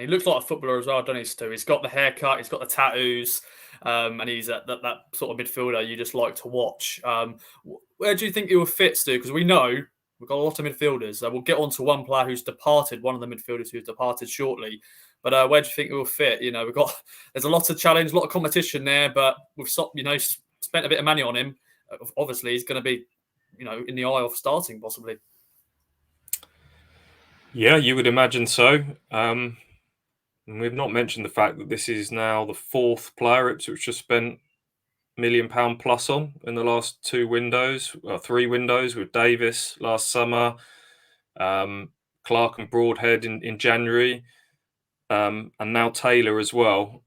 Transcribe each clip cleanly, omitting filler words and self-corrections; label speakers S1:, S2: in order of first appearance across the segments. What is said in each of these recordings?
S1: He looks like a footballer as well, doesn't he, Stu? He's got the haircut, he's got the tattoos, and he's that sort of midfielder you just like to watch. Where do you think he will fit, Stu? Because we know we've got a lot of midfielders. We'll get on to one player who's departed, one of the midfielders who's departed shortly. But where do you think he will fit? There's a lot of challenge, a lot of competition there, but we've spent a bit of money on him. Obviously, he's going to be, in the eye of starting possibly.
S2: Yeah, you would imagine so. And we've not mentioned the fact that this is now the fourth player Ipswich has spent £1 million plus on in the last 3 windows, with Davis last summer, Clark and Broadhead in January, and now Taylor as well.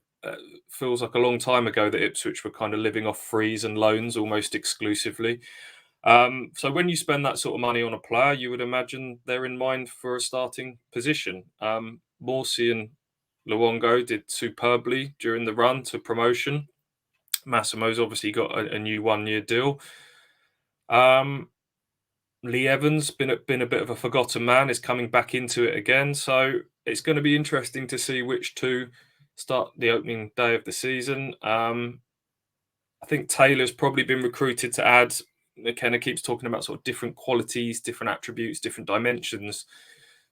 S2: Feels like a long time ago that Ipswich were kind of living off frees and loans almost exclusively. So when you spend that sort of money on a player, you would imagine they're in mind for a starting position. Morsey and Luongo did superbly during the run to promotion. Massimo's obviously got a new 1-year deal. Lee Evans been a bit of a forgotten man, is coming back into it again. So it's going to be interesting to see which two start the opening day of the season. I think Taylor's probably been recruited to add. McKenna keeps talking about sort of different qualities, different attributes, different dimensions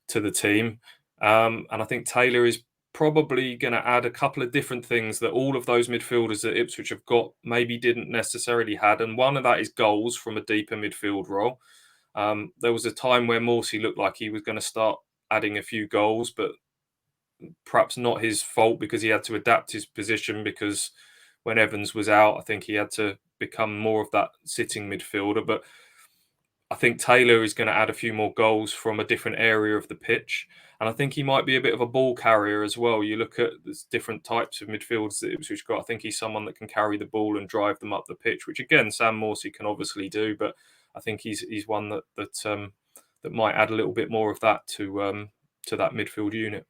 S2: to the team. And I think Taylor is probably going to add a couple of different things that all of those midfielders that Ipswich have got maybe didn't necessarily had. And one of that is goals from a deeper midfield role. There was a time where Morsey looked like he was going to start adding a few goals, but perhaps not his fault because he had to adapt his position, because when Evans was out, I think he had to become more of that sitting midfielder. But I think Taylor is going to add a few more goals from a different area of the pitch. And I think he might be a bit of a ball carrier as well. You look at the different types of midfielders that Ipswich got. I think he's someone that can carry the ball and drive them up the pitch, which again, Sam Morsey can obviously do. But I think he's one that might add a little bit more of that to that midfield unit.